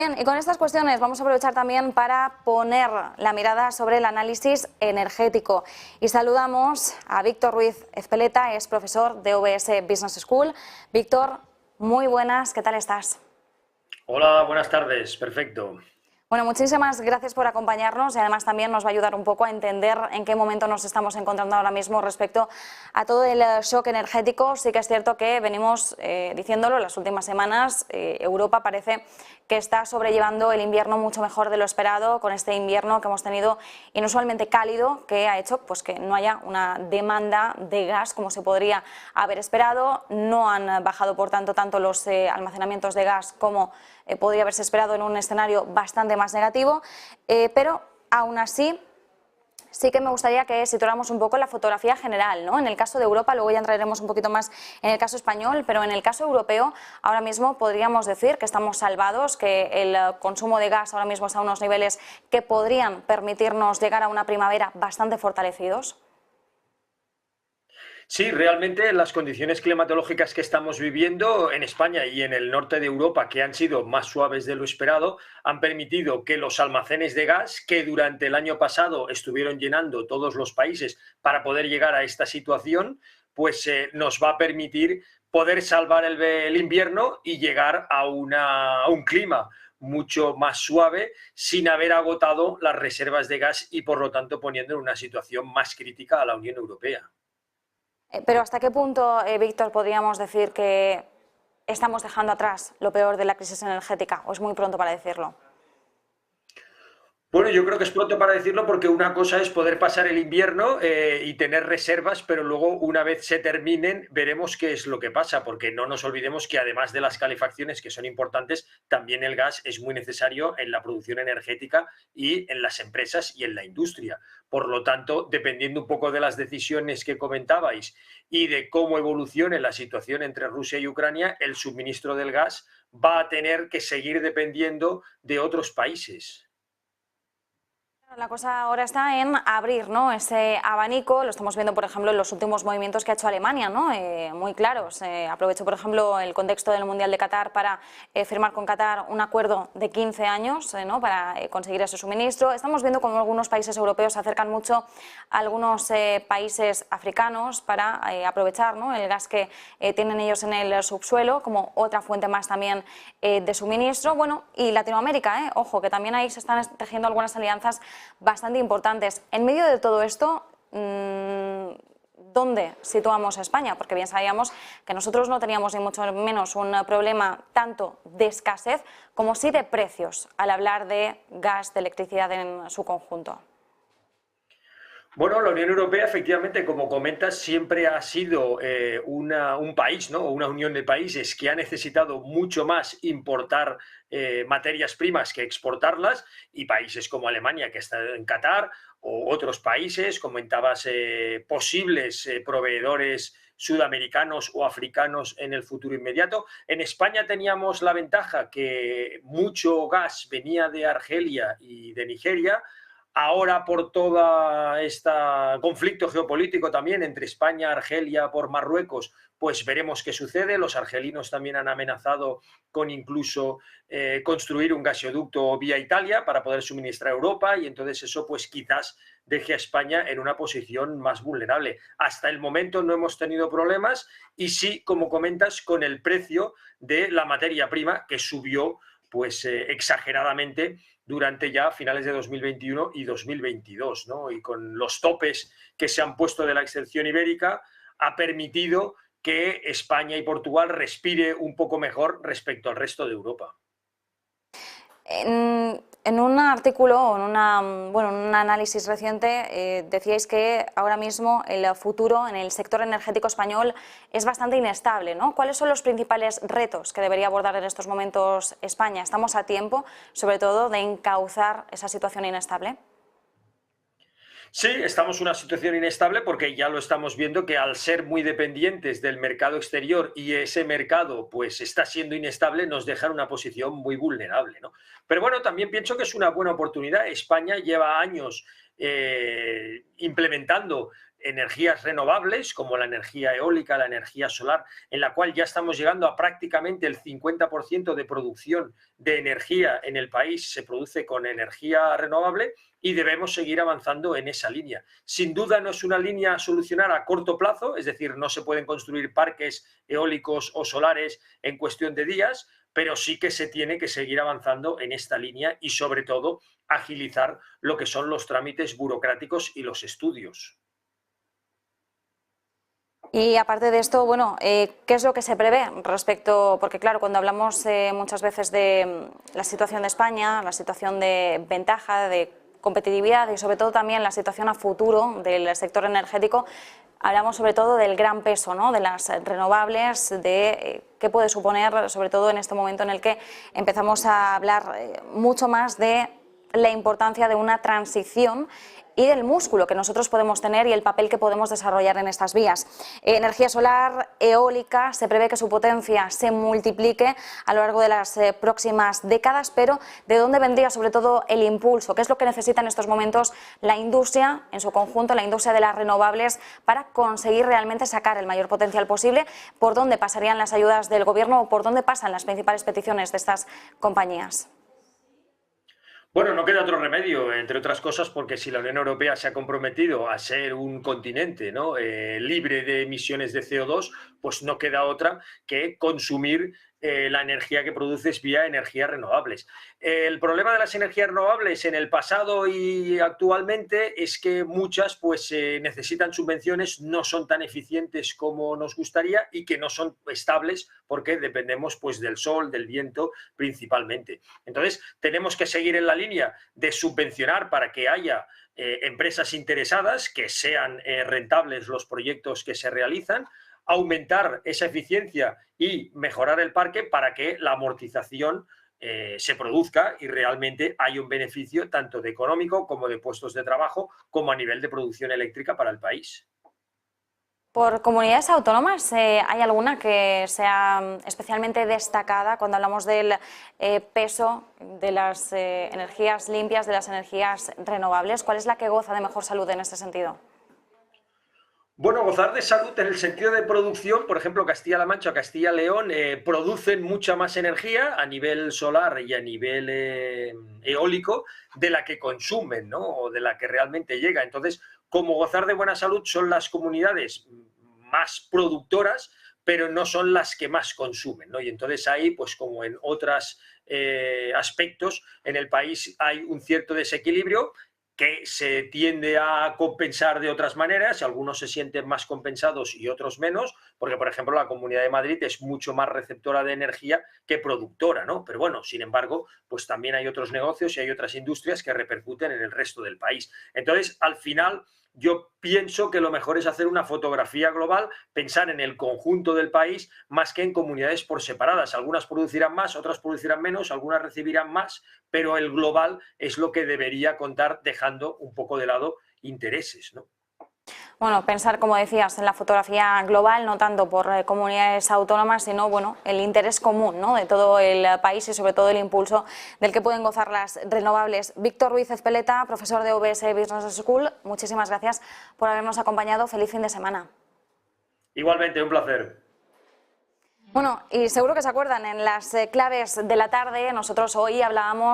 Bien, y con estas cuestiones vamos a aprovechar también para poner la mirada sobre el análisis energético. Y saludamos a Víctor Ruiz Ezpeleta, es profesor de UBS Business School. Víctor, muy buenas, ¿qué tal estás? Hola, buenas tardes, perfecto. Bueno, muchísimas gracias por acompañarnos y además también nos va a ayudar un poco a entender en qué momento nos estamos encontrando ahora mismo respecto a todo el shock energético. Sí que es cierto que venimos diciéndolo las últimas semanas, Europa parece que está sobrellevando el invierno mucho mejor de lo esperado, con este invierno que hemos tenido inusualmente cálido, que ha hecho pues, que no haya una demanda de gas como se podría haber esperado. No han bajado, por tanto los almacenamientos de gas como podría haberse esperado en un escenario bastante más negativo, pero aún así sí que me gustaría que situáramos un poco la fotografía general, ¿no? En el caso de Europa, luego ya entraremos un poquito más en el caso español, pero en el caso europeo ahora mismo podríamos decir que estamos salvados, que el consumo de gas ahora mismo está a unos niveles que podrían permitirnos llegar a una primavera bastante fortalecidos. Sí, realmente las condiciones climatológicas que estamos viviendo en España y en el norte de Europa, que han sido más suaves de lo esperado, han permitido que los almacenes de gas, que durante el año pasado estuvieron llenando todos los países para poder llegar a esta situación, pues nos va a permitir poder salvar el invierno y llegar a un clima mucho más suave sin haber agotado las reservas de gas y por lo tanto poniendo en una situación más crítica a la Unión Europea. Pero ¿hasta qué punto, Víctor, podríamos decir que estamos dejando atrás lo peor de la crisis energética? ¿O es muy pronto para decirlo? Bueno, yo creo que es pronto para decirlo porque una cosa es poder pasar el invierno y tener reservas, pero luego una vez se terminen veremos qué es lo que pasa, porque no nos olvidemos que además de las calefacciones que son importantes, también el gas es muy necesario en la producción energética y en las empresas y en la industria. Por lo tanto, dependiendo un poco de las decisiones que comentabais y de cómo evolucione la situación entre Rusia y Ucrania, el suministro del gas va a tener que seguir dependiendo de otros países. La cosa ahora está en abrir, ¿no?, ese abanico. Lo estamos viendo, por ejemplo, en los últimos movimientos que ha hecho Alemania, ¿no?, muy claros. Aprovecho, por ejemplo, el contexto del Mundial de Qatar para firmar con Qatar un acuerdo de 15 años ¿no?, para conseguir ese suministro. Estamos viendo cómo algunos países europeos se acercan mucho a algunos países africanos para aprovechar, ¿no?, el gas que tienen ellos en el subsuelo como otra fuente más también de suministro. Bueno, y Latinoamérica, ojo, que también ahí se están tejiendo algunas alianzas bastante importantes. En medio de todo esto, ¿dónde situamos a España? Porque bien sabíamos que nosotros no teníamos ni mucho menos un problema tanto de escasez como sí de precios al hablar de gas, de electricidad en su conjunto. Bueno, la Unión Europea, efectivamente, como comentas, siempre ha sido un país, ¿no? O una unión de países que ha necesitado mucho más importar materias primas que exportarlas, y países como Alemania, que está en Qatar, o otros países, comentabas, posibles proveedores sudamericanos o africanos en el futuro inmediato. En España teníamos la ventaja que mucho gas venía de Argelia y de Nigeria. Ahora, por todo este conflicto geopolítico también entre España, Argelia, por Marruecos, pues veremos qué sucede. Los argelinos también han amenazado con incluso construir un gasoducto vía Italia para poder suministrar a Europa, y entonces eso pues quizás deje a España en una posición más vulnerable. Hasta el momento no hemos tenido problemas, y sí, como comentas, con el precio de la materia prima que subió pues exageradamente durante ya finales de 2021 y 2022, ¿no? Y con los topes que se han puesto de la excepción ibérica, ha permitido que España y Portugal respire un poco mejor respecto al resto de Europa. En un artículo o en un análisis reciente decíais que ahora mismo el futuro en el sector energético español es bastante inestable, ¿no? ¿Cuáles son los principales retos que debería abordar en estos momentos España? ¿Estamos a tiempo, sobre todo, de encauzar esa situación inestable? Sí, estamos en una situación inestable porque ya lo estamos viendo, que al ser muy dependientes del mercado exterior y ese mercado pues está siendo inestable, nos deja en una posición muy vulnerable, ¿no? Pero bueno, también pienso que es una buena oportunidad. España lleva años implementando energías renovables, como la energía eólica, la energía solar, en la cual ya estamos llegando a prácticamente el 50% de producción de energía en el país se produce con energía renovable, y debemos seguir avanzando en esa línea. Sin duda no es una línea a solucionar a corto plazo, es decir, no se pueden construir parques eólicos o solares en cuestión de días, pero sí que se tiene que seguir avanzando en esta línea y, sobre todo, agilizar lo que son los trámites burocráticos y los estudios. Y aparte de esto, bueno, ¿qué es lo que se prevé respecto? Porque claro, cuando hablamos muchas veces de la situación de España, la situación de ventaja, de competitividad y sobre todo también la situación a futuro del sector energético, hablamos sobre todo del gran peso, ¿no?, de las renovables, de qué puede suponer, sobre todo en este momento en el que empezamos a hablar mucho más de la importancia de una transición y del músculo que nosotros podemos tener y el papel que podemos desarrollar en estas vías. Energía solar, eólica, se prevé que su potencia se multiplique a lo largo de las próximas décadas, pero ¿de dónde vendría sobre todo el impulso? ¿Qué es lo que necesita en estos momentos la industria en su conjunto, la industria de las renovables, para conseguir realmente sacar el mayor potencial posible? ¿Por dónde pasarían las ayudas del Gobierno o por dónde pasan las principales peticiones de estas compañías? Bueno, no queda otro remedio, entre otras cosas, porque si la Unión Europea se ha comprometido a ser un continente, ¿no?, libre de emisiones de CO2, pues no queda otra que consumir la energía que produces vía energías renovables. El problema de las energías renovables en el pasado y actualmente es que muchas pues necesitan subvenciones, no son tan eficientes como nos gustaría y que no son estables porque dependemos pues del sol, del viento principalmente. Entonces tenemos que seguir en la línea de subvencionar para que haya empresas interesadas, que sean rentables los proyectos que se realizan, aumentar esa eficiencia y mejorar el parque para que la amortización se produzca y realmente haya un beneficio tanto de económico como de puestos de trabajo, como a nivel de producción eléctrica para el país. Por comunidades autónomas, ¿hay alguna que sea especialmente destacada cuando hablamos del peso de las energías limpias, de las energías renovables? ¿Cuál es la que goza de mejor salud en este sentido? Bueno, gozar de salud en el sentido de producción, por ejemplo, Castilla-La Mancha o Castilla-León producen mucha más energía a nivel solar y a nivel eólico de la que consumen, ¿no?, o de la que realmente llega. Entonces, como gozar de buena salud son las comunidades más productoras, pero no son las que más consumen, ¿no? Y entonces ahí, pues como en otros aspectos, en el país hay un cierto desequilibrio que se tiende a compensar de otras maneras, algunos se sienten más compensados y otros menos, porque por ejemplo la Comunidad de Madrid es mucho más receptora de energía que productora, ¿no? Pero bueno, sin embargo, pues también hay otros negocios y hay otras industrias que repercuten en el resto del país. Entonces, al final, yo pienso que lo mejor es hacer una fotografía global, pensar en el conjunto del país más que en comunidades por separadas. Algunas producirán más, otras producirán menos, algunas recibirán más, pero el global es lo que debería contar, dejando un poco de lado intereses, ¿no? Bueno, pensar, como decías, en la fotografía global, no tanto por comunidades autónomas, sino bueno, el interés común, ¿no?, de todo el país y sobre todo el impulso del que pueden gozar las renovables. Víctor Ruiz Ezpeleta, profesor de UBS Business School, muchísimas gracias por habernos acompañado. Feliz fin de semana. Igualmente, un placer. Bueno, y seguro que se acuerdan, en las claves de la tarde, nosotros hoy hablábamos